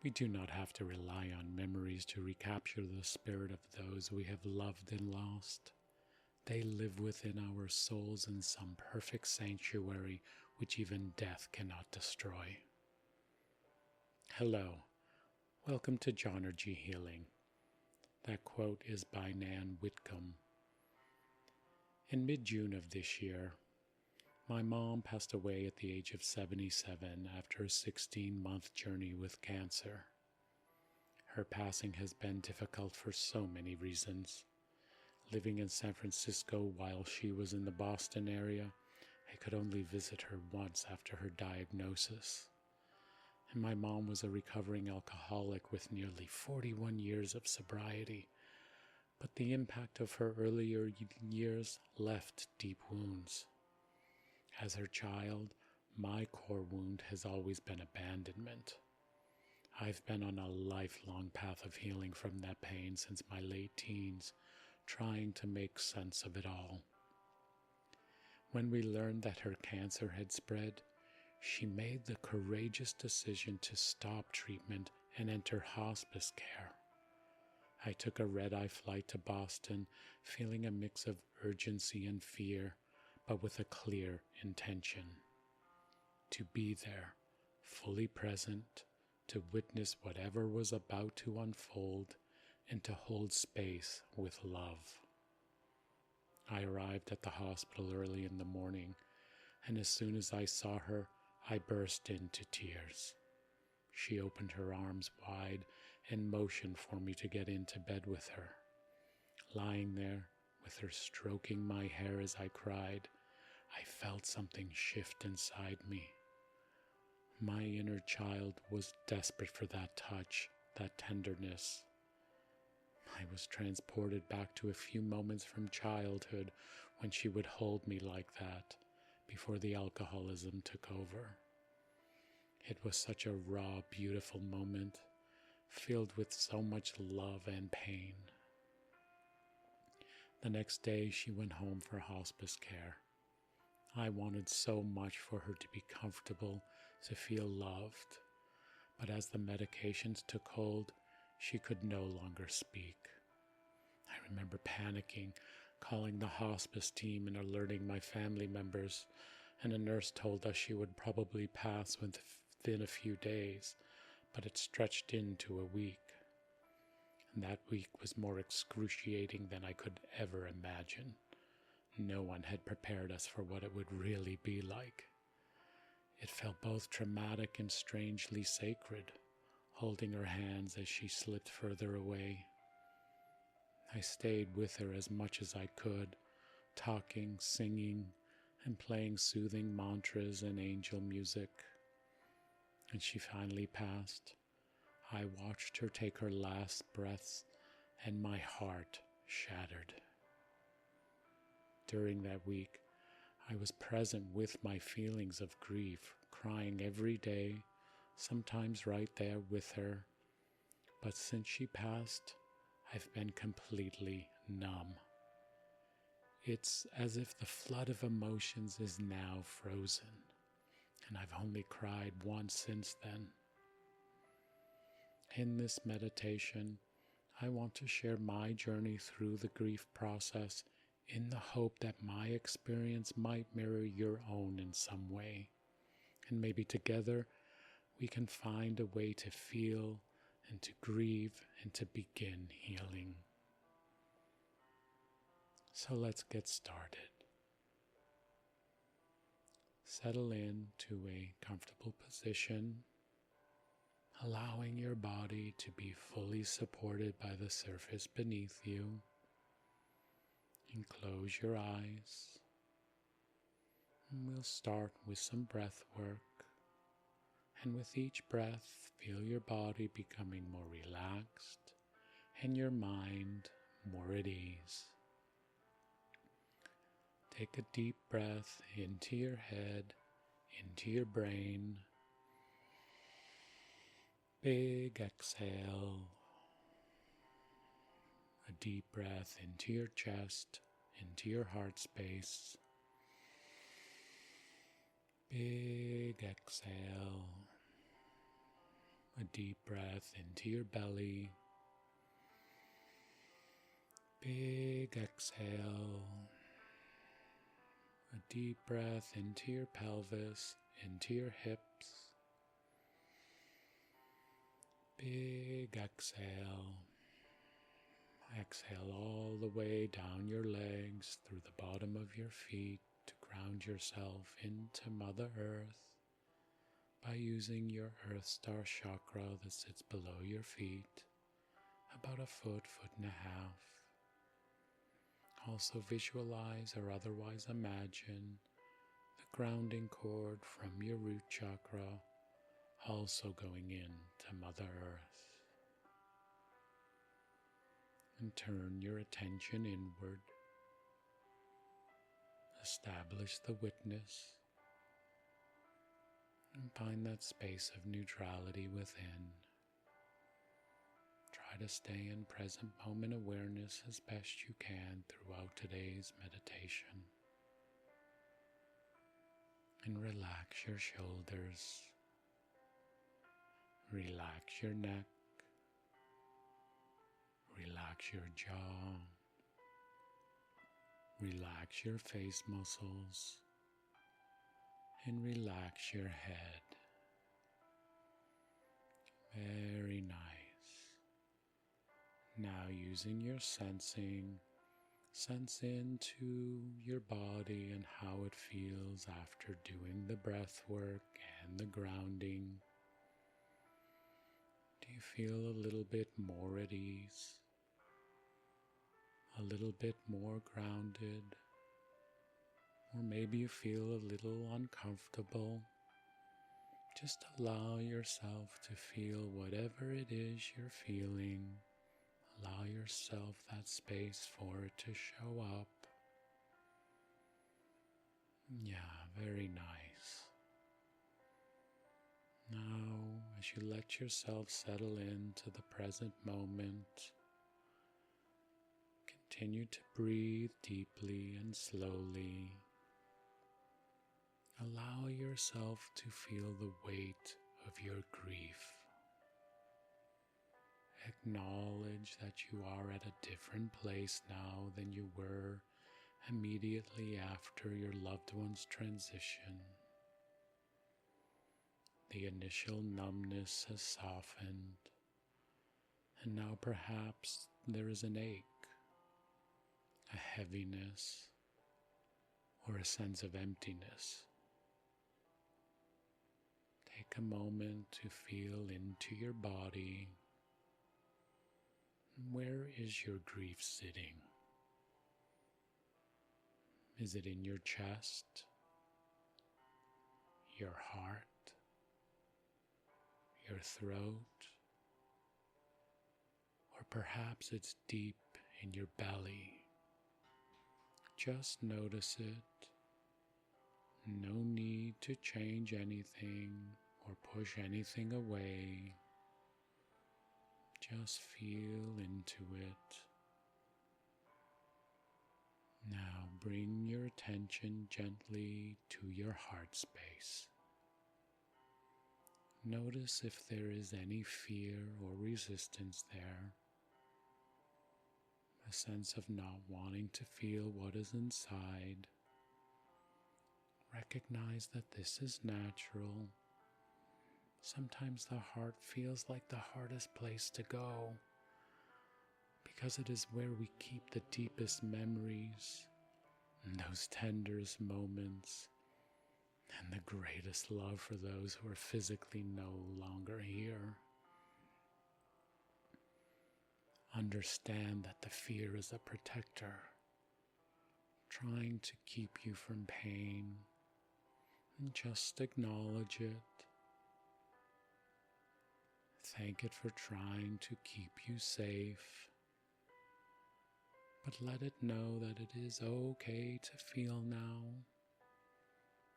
We do not have to rely on memories to recapture the spirit of those we have loved and lost. They live within our souls in some perfect sanctuary which even death cannot destroy. Hello, welcome to Jonergy Healing. That quote is by Nan Whitcomb. In mid-June of this year, my mom passed away at the age of 77 after a 16-month journey with cancer. Her passing has been difficult for so many reasons. Living in San Francisco while she was in the Boston area, I could only visit her once after her diagnosis. And my mom was a recovering alcoholic with nearly 41 years of sobriety, but the impact of her earlier years left deep wounds. As her child, my core wound has always been abandonment. I've been on a lifelong path of healing from that pain since my late teens, trying to make sense of it all. When we learned that her cancer had spread, she made the courageous decision to stop treatment and enter hospice care. I took a red-eye flight to Boston, feeling a mix of urgency and fear, but with a clear intention. To be there, fully present, to witness whatever was about to unfold, and to hold space with love. I arrived at the hospital early in the morning, and as soon as I saw her, I burst into tears. She opened her arms wide and motioned for me to get into bed with her. Lying there, with her stroking my hair as I cried, I felt something shift inside me. My inner child was desperate for that touch, that tenderness. I was transported back to a few moments from childhood when she would hold me like that, before the alcoholism took over. It was such a raw, beautiful moment, filled with so much love and pain. The next day, she went home for hospice care. I wanted so much for her to be comfortable, to feel loved. But as the medications took hold, she could no longer speak. I remember panicking, calling the hospice team and alerting my family members, and a nurse told us she would probably pass within a few days, but it stretched into a week. And that week was more excruciating than I could ever imagine. No one had prepared us for what it would really be like. It felt both traumatic and strangely sacred, holding her hands as she slipped further away. I stayed with her as much as I could, talking, singing, and playing soothing mantras and angel music. When she finally passed, I watched her take her last breaths, and my heart shattered. During that week, I was present with my feelings of grief, crying every day, sometimes right there with her. But since she passed, I've been completely numb. It's as if the flood of emotions is now frozen, and I've only cried once since then. In this meditation, I want to share my journey through the grief process in the hope that my experience might mirror your own in some way, and maybe together we can find a way to feel and to grieve and to begin healing. So let's get started. Settle into a comfortable position, allowing your body to be fully supported by the surface beneath you. And close your eyes. And we'll start with some breath work. And with each breath, feel your body becoming more relaxed and your mind more at ease. Take a deep breath into your head, into your brain. Big exhale. A deep breath into your chest, into your heart space. Big exhale. A deep breath into your belly. Big exhale. A deep breath into your pelvis, into your hips. Big exhale. Exhale all the way down your legs, through the bottom of your feet, to ground yourself into Mother Earth by using your Earth Star chakra that sits below your feet, about a foot, foot and a half. Also visualize or otherwise imagine the grounding cord from your root chakra also going into Mother Earth. And turn your attention inward. Establish the witness and find that space of neutrality within. Try to stay in present moment awareness as best you can throughout today's meditation. And relax your shoulders. Relax your neck. Relax your jaw. Relax your face muscles. And relax your head. Very nice. Now using your sensing, sense into your body and how it feels after doing the breath work and the grounding. Do you feel a little bit more at ease? A little bit more grounded? Or maybe you feel a little uncomfortable? Just allow yourself to feel whatever it is you're feeling. Allow yourself that space for it to show up. Yeah, very nice. Now, as you let yourself settle into the present moment, continue to breathe deeply and slowly. Allow yourself to feel the weight of your grief. Acknowledge that you are at a different place now than you were immediately after your loved one's transition. The initial numbness has softened, and now perhaps there is an ache, a heaviness, or a sense of emptiness. Take a moment to feel into your body. Where is your grief sitting? Is it in your chest, your heart, your throat, or perhaps it's deep in your belly? Just notice it. No need to change anything or push anything away. Just feel into it. Now bring your attention gently to your heart space. Notice if there is any fear or resistance there. A sense of not wanting to feel what is inside. Recognize that this is natural. Sometimes the heart feels like the hardest place to go because it is where we keep the deepest memories and those tenderest moments and the greatest love for those who are physically no longer here. Understand that the fear is a protector, trying to keep you from pain, and just acknowledge it. Thank it for trying to keep you safe, but let it know that it is okay to feel now.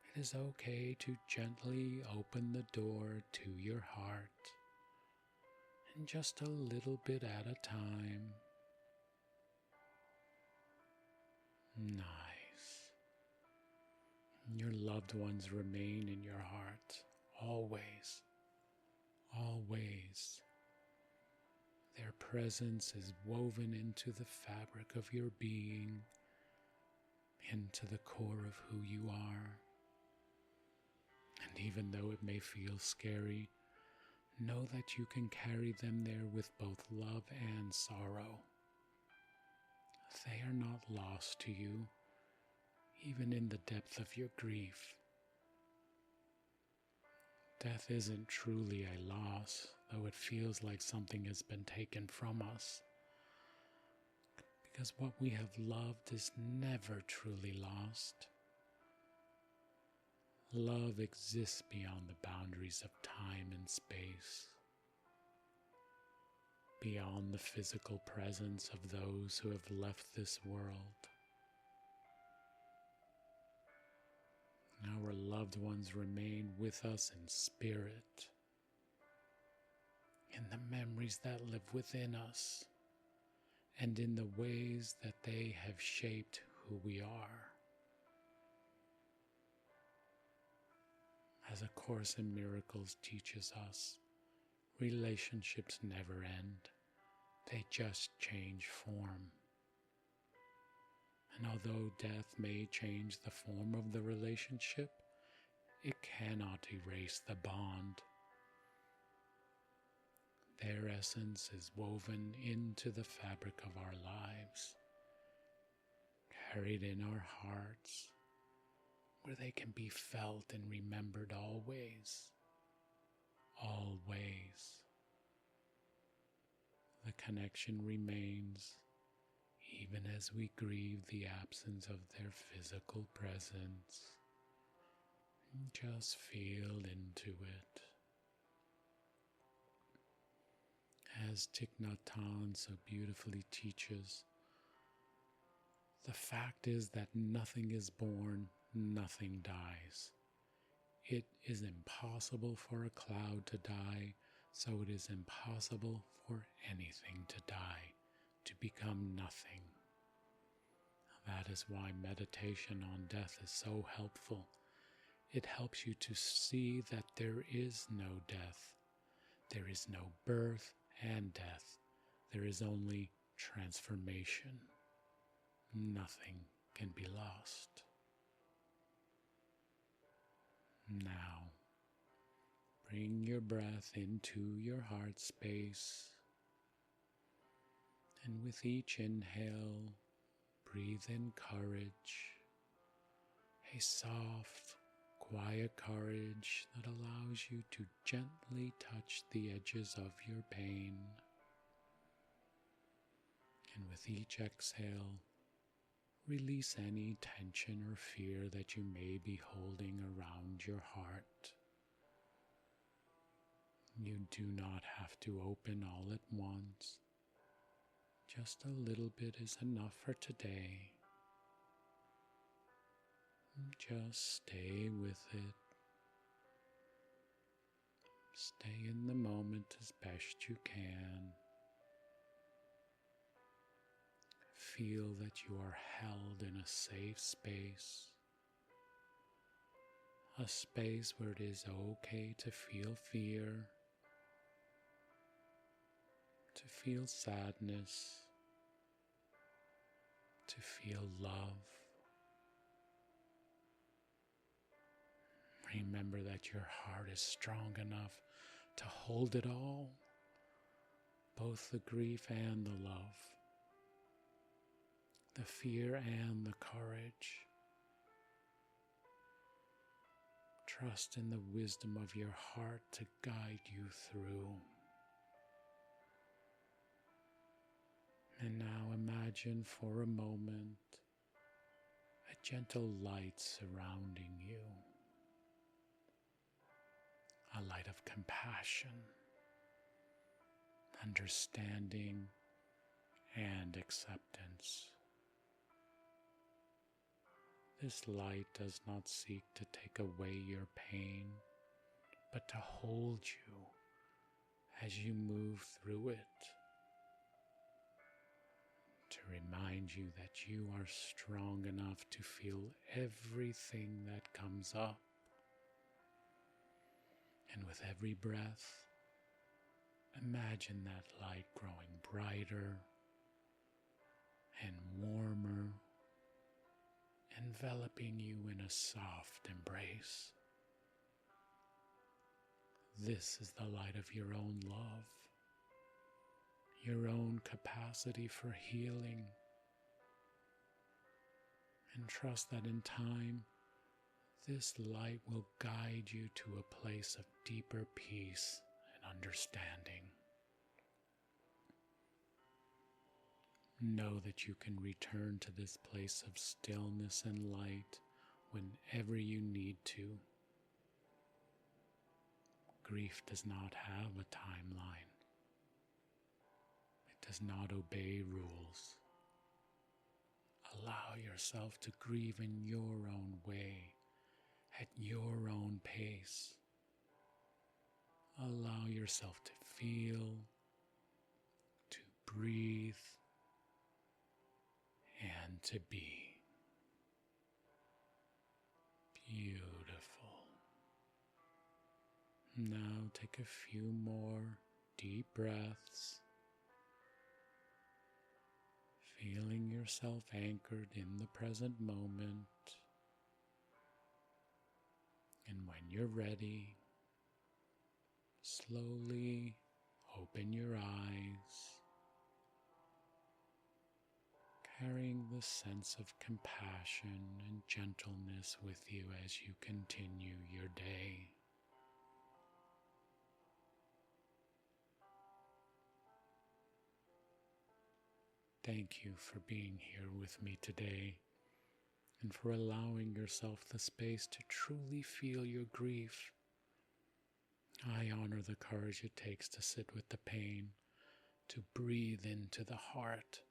It is okay to gently open the door to your heart, and just a little bit at a time. Nice. Your loved ones remain in your heart, always, always. presence is woven into the fabric of your being, into the core of who you are. And even though it may feel scary, know that you can carry them there with both love and sorrow. They are not lost to you, even in the depth of your grief. Death isn't truly a loss, though it feels like something has been taken from us. Because what we have loved is never truly lost. Love exists beyond the boundaries of time and space, beyond the physical presence of those who have left this world. Our loved ones remain with us in spirit, in the memories that live within us, and in the ways that they have shaped who we are. As A Course in Miracles teaches us, relationships never end, they just change form. And although death may change the form of the relationship, it cannot erase the bond. Their essence is woven into the fabric of our lives, carried in our hearts, where they can be felt and remembered always, always. The connection remains, even as we grieve the absence of their physical presence. Just feel into it. As Thich Nhat Hanh so beautifully teaches, the fact is that nothing is born, nothing dies. It is impossible for a cloud to die, so it is impossible for anything to die, to become nothing. That is why meditation on death is so helpful. It helps you to see that there is no death. There is no birth and death. There is only transformation. Nothing can be lost. Now, bring your breath into your heart space, and with each inhale, breathe in courage, a soft, quiet courage that allows you to gently touch the edges of your pain. And with each exhale, release any tension or fear that you may be holding around your heart. You do not have to open all at once. Just a little bit is enough for today. Just stay with it. Stay in the moment as best you can. Feel that you are held in a safe space. A space where it is okay to feel fear, to feel sadness, to feel love. Remember that your heart is strong enough to hold it all, both the grief and the love, the fear and the courage. Trust in the wisdom of your heart to guide you through. And now imagine for a moment a gentle light surrounding you. A light of compassion, understanding, and acceptance. This light does not seek to take away your pain, but to hold you as you move through it. To remind you that you are strong enough to feel everything that comes up. And with every breath, Imagine that light growing brighter and warmer, enveloping you in a soft embrace. This is the light of your own love, your own capacity for healing, and trust that in time, this light will guide you to a place of deeper peace and understanding. Know that you can return to this place of stillness and light whenever you need to. Grief does not have a timeline. It does not obey rules. Allow yourself to grieve in your own way, at your own pace. Allow yourself to feel, to breathe, and to be. Beautiful. Now take a few more deep breaths, feeling yourself anchored in the present moment. And when you're ready, slowly open your eyes, carrying the sense of compassion and gentleness with you as you continue your day. Thank you for being here with me today and for allowing yourself the space to truly feel your grief. I honor the courage it takes to sit with the pain, to breathe into the heart,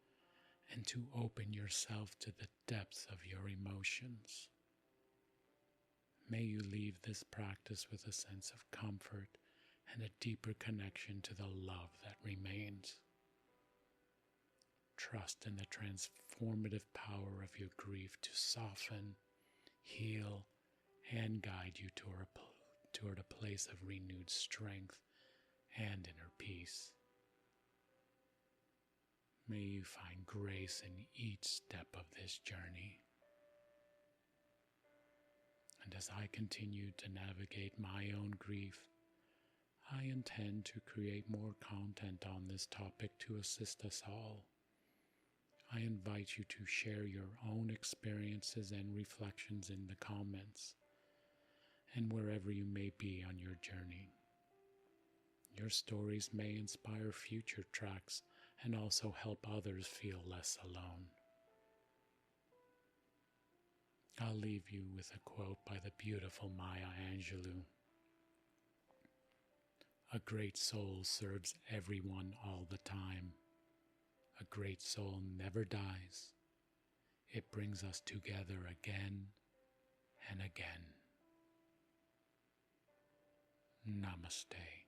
and to open yourself to the depths of your emotions. May you leave this practice with a sense of comfort and a deeper connection to the love that remains. Trust in the transformative power of your grief to soften, heal, and guide you toward a place of renewed strength and inner peace. May you find grace in each step of this journey. And as I continue to navigate my own grief, I intend to create more content on this topic to assist us all. I invite you to share your own experiences and reflections in the comments and wherever you may be on your journey. Your stories may inspire future tracks and also help others feel less alone. I'll leave you with a quote by the beautiful Maya Angelou. A great soul serves everyone all the time. A great soul never dies. It brings us together again and again. Namaste.